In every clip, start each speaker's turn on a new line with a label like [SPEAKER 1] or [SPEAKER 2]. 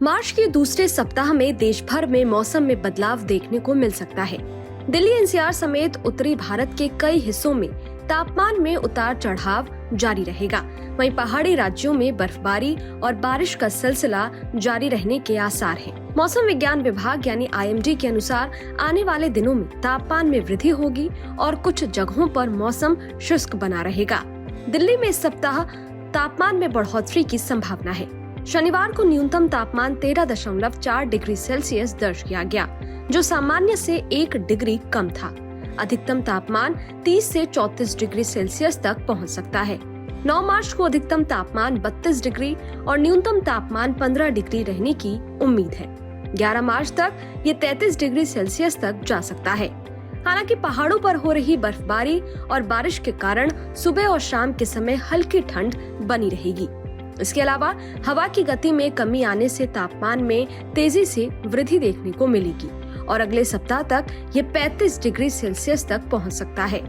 [SPEAKER 1] मार्च के दूसरे सप्ताह में देश भर में मौसम में बदलाव देखने को मिल सकता है। दिल्ली एनसीआर समेत उत्तरी भारत के कई हिस्सों में तापमान में उतार चढ़ाव जारी रहेगा। वहीं पहाड़ी राज्यों में बर्फबारी और बारिश का सिलसिला जारी रहने के आसार हैं। मौसम विज्ञान विभाग यानी IMD के अनुसार आने वाले दिनों में तापमान में वृद्धि होगी और कुछ जगहों पर मौसम शुष्क बना रहेगा। दिल्ली में इस सप्ताह तापमान में बढ़ोतरी की संभावना है। शनिवार को न्यूनतम तापमान 13.4 डिग्री सेल्सियस दर्ज किया गया, जो सामान्य से 1 डिग्री कम था। अधिकतम तापमान 30 से 34 डिग्री सेल्सियस तक पहुंच सकता है। 9 मार्च को अधिकतम तापमान 32 डिग्री और न्यूनतम तापमान 15 डिग्री रहने की उम्मीद है। 11 मार्च तक ये 33 डिग्री सेल्सियस तक जा सकता है। हालांकि पहाड़ों पर हो रही बर्फबारी और बारिश के कारण सुबह और शाम के समय हल्की ठंड बनी रहेगी। इसके अलावा हवा की गति में कमी आने से तापमान में तेजी से वृद्धि देखने को मिलेगी और अगले सप्ताह तक ये 35 डिग्री सेल्सियस तक पहुंच सकता है।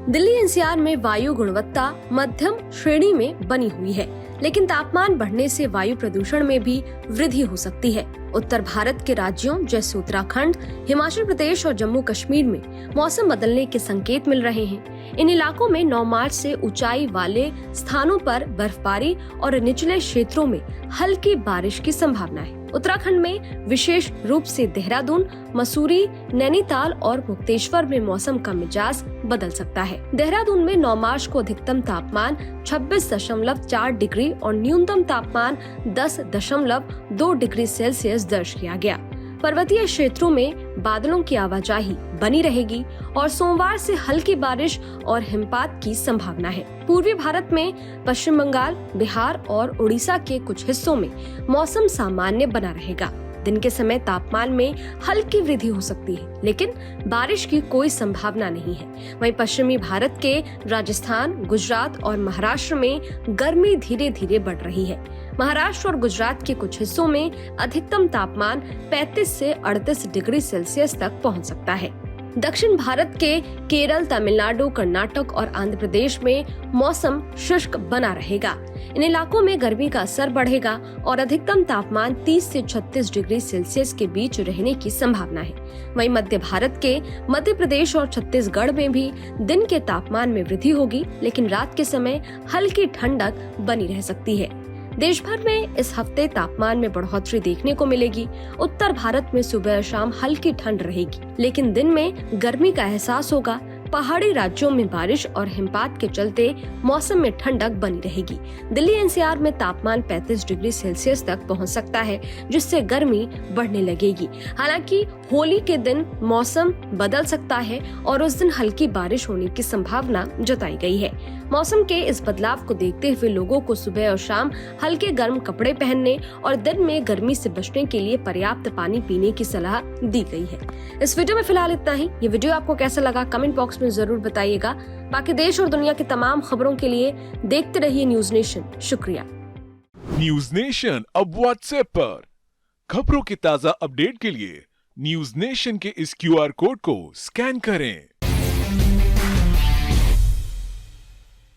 [SPEAKER 1] दिल्ली एनसीआर में वायु गुणवत्ता मध्यम श्रेणी में बनी हुई है, लेकिन तापमान बढ़ने से वायु प्रदूषण में भी वृद्धि हो सकती है। उत्तर भारत के राज्यों जैसे उत्तराखंड, हिमाचल प्रदेश और जम्मू कश्मीर में मौसम बदलने के संकेत मिल रहे हैं। इन इलाकों में 9 मार्च से ऊंचाई वाले स्थानों पर बर्फबारी और निचले क्षेत्रों में हल्की बारिश की संभावना है। उत्तराखंड में विशेष रूप से देहरादून, मसूरी, नैनीताल और मुक्तेश्वर में मौसम का मिजाज बदल सकता है। देहरादून में 9 मार्च को अधिकतम तापमान 26.4 डिग्री और न्यूनतम तापमान 10.2 डिग्री सेल्सियस दर्ज किया गया। पर्वतीय क्षेत्रों में बादलों की आवाजाही बनी रहेगी और सोमवार से हल्की बारिश और हिमपात की संभावना है। पूर्वी भारत में पश्चिम बंगाल, बिहार और उड़ीसा के कुछ हिस्सों में मौसम सामान्य बना रहेगा। दिन के समय तापमान में हल्की वृद्धि हो सकती है, लेकिन बारिश की कोई संभावना नहीं है। वहीं पश्चिमी भारत के राजस्थान, गुजरात और महाराष्ट्र में गर्मी धीरे धीरे बढ़ रही है। महाराष्ट्र और गुजरात के कुछ हिस्सों में अधिकतम तापमान 35 से 38 डिग्री सेल्सियस तक पहुंच सकता है। दक्षिण भारत के केरल, तमिलनाडु, कर्नाटक और आंध्र प्रदेश में मौसम शुष्क बना रहेगा। इन इलाकों में गर्मी का असर बढ़ेगा और अधिकतम तापमान 30 से 36 डिग्री सेल्सियस के बीच रहने की संभावना है। वहीं मध्य भारत के मध्य प्रदेश और छत्तीसगढ़ में भी दिन के तापमान में वृद्धि होगी, लेकिन रात के समय हल्की ठंडक बनी रह सकती है। देश भर में इस हफ्ते तापमान में बढ़ोतरी देखने को मिलेगी। उत्तर भारत में सुबह और शाम हल्की ठंड रहेगी, लेकिन दिन में गर्मी का एहसास होगा। पहाड़ी राज्यों में बारिश और हिमपात के चलते मौसम में ठंडक बनी रहेगी। दिल्ली एनसीआर में तापमान 35 डिग्री सेल्सियस तक पहुंच सकता है, जिससे गर्मी बढ़ने लगेगी। हालांकि होली के दिन मौसम बदल सकता है और उस दिन हल्की बारिश होने की संभावना जताई गई है। मौसम के इस बदलाव को देखते हुए लोगों को सुबह और शाम हल्के गर्म कपड़े पहनने और दिन में गर्मी से बचने के लिए पर्याप्त पानी पीने की सलाह दी गई है। इस वीडियो में फिलहाल इतना ही। ये वीडियो आपको कैसा लगा कमेंट बॉक्स में जरूर बताइएगा। बाकी देश और दुनिया की तमाम खबरों के लिए देखते रहिए न्यूज नेशन। शुक्रिया।
[SPEAKER 2] न्यूज नेशन अब व्हाट्सएप पर खबरों की ताजा अपडेट के लिए न्यूज नेशन के इस QR कोड को स्कैन करें।